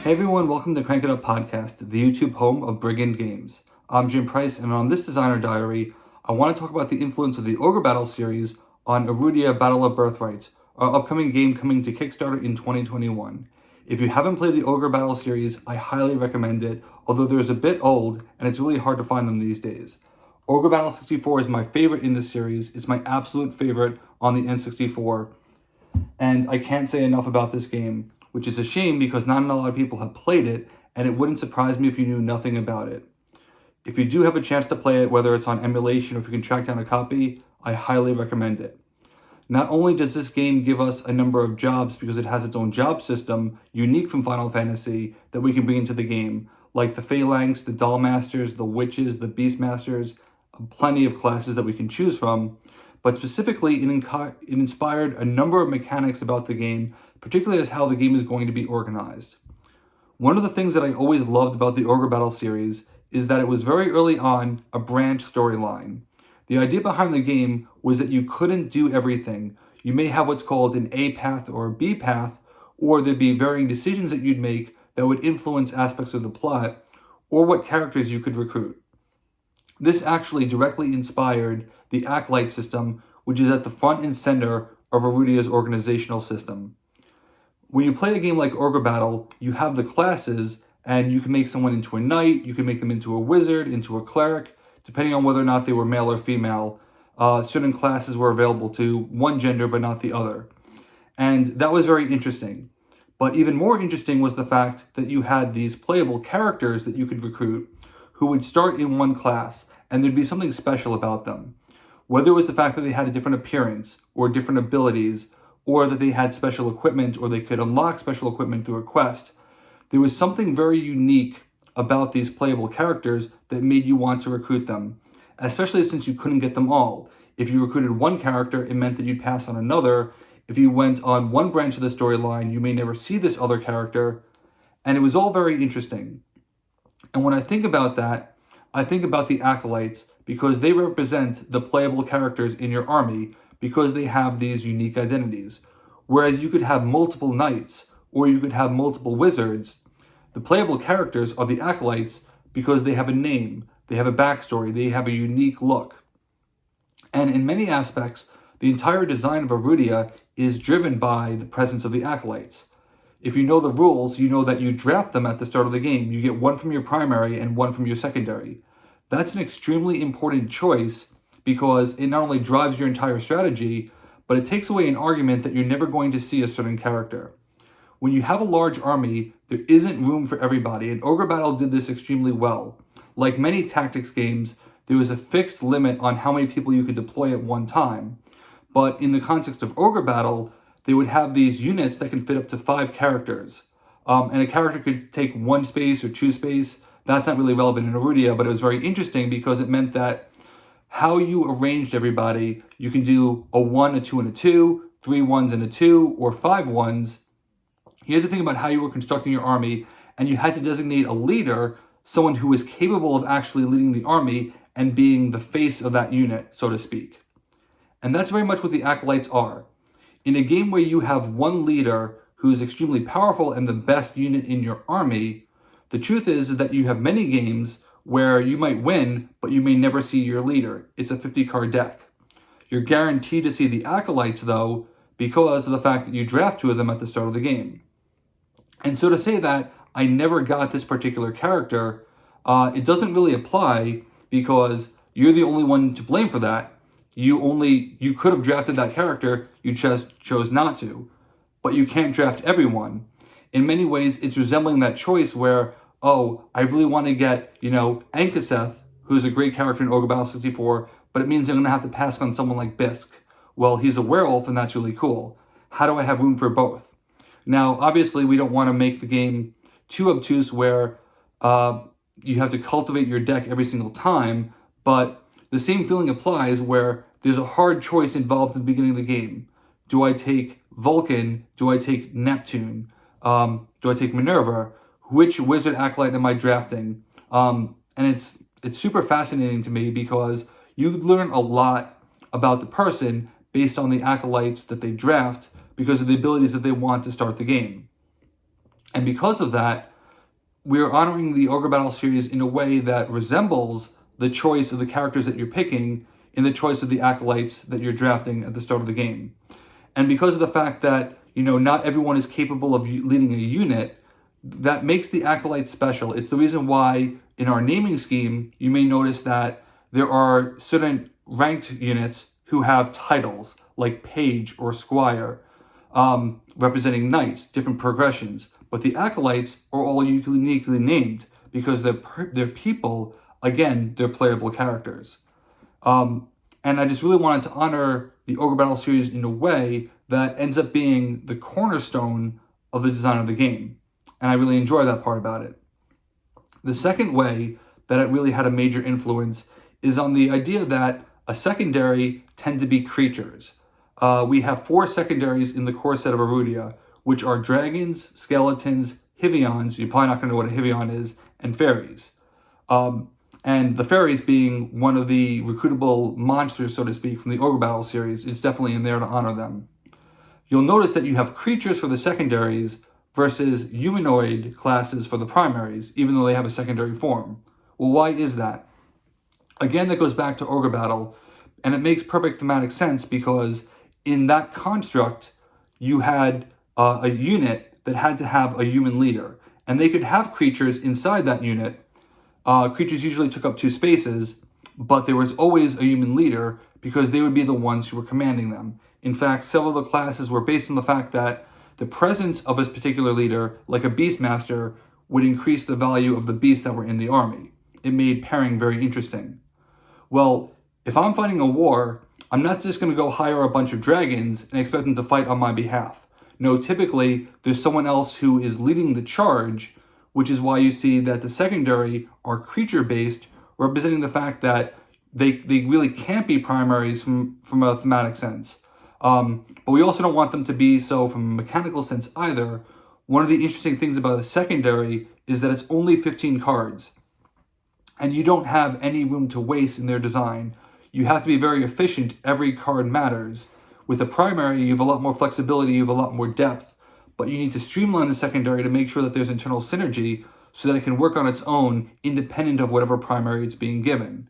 Hey everyone, welcome to Crank It Up Podcast, the YouTube home of Brigand Games. I'm Jim Price, and on this designer diary, I want to talk about the influence of the Ogre Battle series on Erudia Battle of Birthrights, our upcoming game coming to Kickstarter in 2021. If you haven't played the Ogre Battle series, I highly recommend it, although they're a bit old, and it's really hard to find them these days. Ogre Battle 64 is my favorite in this series. It's my absolute favorite on the N64, and I can't say enough about this game, which is a shame because not a lot of people have played it, and it wouldn't surprise me if you knew nothing about it. If you do have a chance to play it, whether it's on emulation or if you can track down a copy, I highly recommend it. Not only does this game give us a number of jobs because it has its own job system, unique from Final Fantasy, that we can bring into the game, like the Phalanx, the Doll Masters, the Witches, the Beast Masters, plenty of classes that we can choose from, but specifically it inspired a number of mechanics about the game, particularly as how the game is going to be organized. One of the things that I always loved about the Ogre Battle series is that it was very early on a branch storyline. The idea behind the game was that you couldn't do everything. You may have what's called an A path or a B path, or there'd be varying decisions that you'd make that would influence aspects of the plot, or what characters you could recruit. This actually directly inspired the Acolyte system, which is at the front and center of Erudia's organizational system. When you play a game like Ogre Battle, you have the classes, and you can make someone into a knight, you can make them into a wizard, into a cleric, depending on whether or not they were male or female. Certain classes were available to one gender, but not the other. And that was very interesting. But even more interesting was the fact that you had these playable characters that you could recruit who would start in one class, and there'd be something special about them. Whether it was the fact that they had a different appearance, or different abilities, or that they had special equipment, or they could unlock special equipment through a quest, there was something very unique about these playable characters that made you want to recruit them, especially since you couldn't get them all. If you recruited one character, it meant that you'd pass on another. If you went on one branch of the storyline, you may never see this other character, and it was all very interesting. And when I think about that, I think about the Acolytes because they represent the playable characters in your army because they have these unique identities. Whereas you could have multiple knights or you could have multiple wizards, the playable characters are the Acolytes because they have a name, they have a backstory, they have a unique look. And in many aspects, the entire design of Erudia is driven by the presence of the Acolytes. If you know the rules, you know that you draft them at the start of the game. You get one from your primary and one from your secondary. That's an extremely important choice because it not only drives your entire strategy, but it takes away an argument that you're never going to see a certain character. When you have a large army, there isn't room for everybody, and Ogre Battle did this extremely well. Like many tactics games, there was a fixed limit on how many people you could deploy at one time. But in the context of Ogre Battle, they would have these units that can fit up to 5 characters. And a character could take 1 space or 2 space. That's not really relevant in Erudia, but it was very interesting because it meant that how you arranged everybody, you can do a 1, a 2, and a 2, 3 1s and a 2, or 5 1s. You had to think about how you were constructing your army, and you had to designate a leader, someone who was capable of actually leading the army and being the face of that unit, so to speak. And that's very much what the Acolytes are. In a game where you have one leader who is extremely powerful and the best unit in your army, the truth is that you have many games where you might win, but you may never see your leader. It's a 50-card deck. You're guaranteed to see the Acolytes, though, because of the fact that you draft 2 of them at the start of the game. And so to say that I never got this particular character, it doesn't really apply because you're the only one to blame for that. You could have drafted that character, you just chose not to. But you can't draft everyone. In many ways, it's resembling that choice where, oh, I really want to get, Ankaseth, who's a great character in Ogre Battle 64, but it means I'm going to have to pass on someone like Bisk. Well, he's a werewolf, and that's really cool. How do I have room for both? Now, obviously, we don't want to make the game too obtuse where you have to cultivate your deck every single time, but the same feeling applies where there's a hard choice involved at the beginning of the game. Do I take Vulcan? Do I take Neptune? Do I take Minerva? Which wizard acolyte am I drafting? And it's super fascinating to me because you learn a lot about the person based on the acolytes that they draft because of the abilities that they want to start the game. And because of that, we are honoring the Ogre Battle series in a way that resembles the choice of the characters that you're picking in the choice of the acolytes that you're drafting at the start of the game. And because of the fact that, not everyone is capable of leading a unit, that makes the acolyte special. It's the reason why in our naming scheme, you may notice that there are certain ranked units who have titles like page or squire, representing knights, different progressions. But the acolytes are all uniquely named because they're people, again, they're playable characters. And I just really wanted to honor the Ogre Battle series in a way that ends up being the cornerstone of the design of the game. And I really enjoy that part about it. The second way that it really had a major influence is on the idea that a secondary tend to be creatures. We have 4 secondaries in the core set of Erudia, which are dragons, skeletons, Hivions, you're probably not going to know what a Hivion is, and fairies. And the fairies being one of the recruitable monsters, so to speak, from the Ogre Battle series, it's definitely in there to honor them. You'll notice that you have creatures for the secondaries versus humanoid classes for the primaries, even though they have a secondary form. Well, why is that? Again, that goes back to Ogre Battle, and it makes perfect thematic sense because in that construct, you had a unit that had to have a human leader, and they could have creatures inside that unit. Creatures usually took up 2 spaces, but there was always a human leader because they would be the ones who were commanding them. In fact, several of the classes were based on the fact that the presence of a particular leader, like a beastmaster, would increase the value of the beasts that were in the army. It made pairing very interesting. Well, if I'm fighting a war, I'm not just going to go hire a bunch of dragons and expect them to fight on my behalf. No, typically, there's someone else who is leading the charge, which is why you see that the secondary are creature-based, representing the fact that they really can't be primaries from a thematic sense. But we also don't want them to be so from a mechanical sense either. One of the interesting things about a secondary is that it's only 15 cards. And you don't have any room to waste in their design. You have to be very efficient. Every card matters. With a primary, you have a lot more flexibility, you have a lot more depth. But you need to streamline the secondary to make sure that there's internal synergy so that it can work on its own independent of whatever primary it's being given.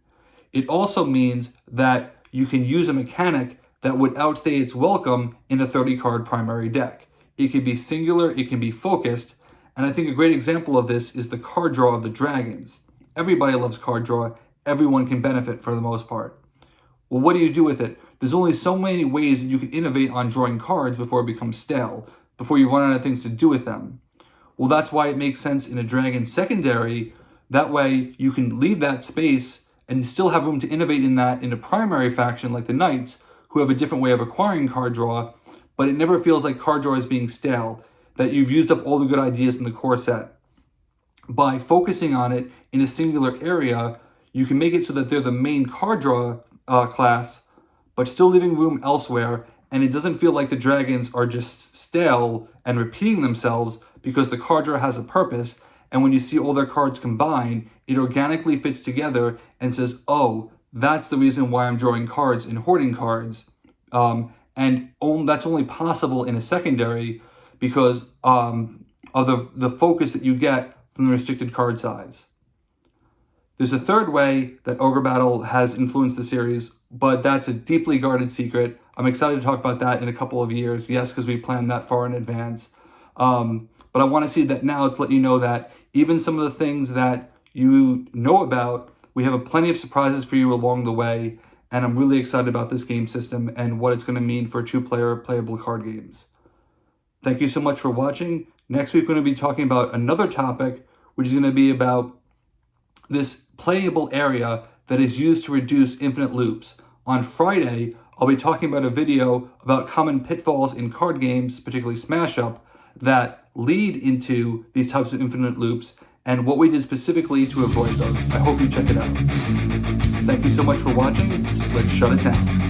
It also means that you can use a mechanic that would outstay its welcome in a 30-card primary deck. It can be singular, it can be focused, and I think a great example of this is the card draw of the dragons. Everybody loves card draw, everyone can benefit for the most part. Well, what do you do with it? There's only so many ways that you can innovate on drawing cards before it becomes stale, before you run out of things to do with them. Well, that's why it makes sense in a dragon secondary. That way you can leave that space and still have room to innovate in that in a primary faction like the knights, who have a different way of acquiring card draw, but it never feels like card draw is being stale, that you've used up all the good ideas in the core set. By focusing on it in a singular area, you can make it so that they're the main card draw class, but still leaving room elsewhere, and it doesn't feel like the dragons are just stale and repeating themselves because the card draw has a purpose, and when you see all their cards combined, it organically fits together and says, oh, that's the reason why I'm drawing cards and hoarding cards. That's only possible in a secondary because of the focus that you get from the restricted card size. There's a third way that Ogre Battle has influenced the series, but that's a deeply guarded secret. I'm excited to talk about that in a couple of years. Yes, because we planned that far in advance. But I want to see that now to let you know that even some of the things that you know about, we have plenty of surprises for you along the way, and I'm really excited about this game system and what it's going to mean for 2-player playable card games. Thank you so much for watching. Next week, we're going to be talking about another topic, which is going to be about this playable area that is used to reduce infinite loops. On Friday, I'll be talking about a video about common pitfalls in card games, particularly Smash Up, that lead into these types of infinite loops and what we did specifically to avoid those. I hope you check it out. Thank you so much for watching. Let's shut it down.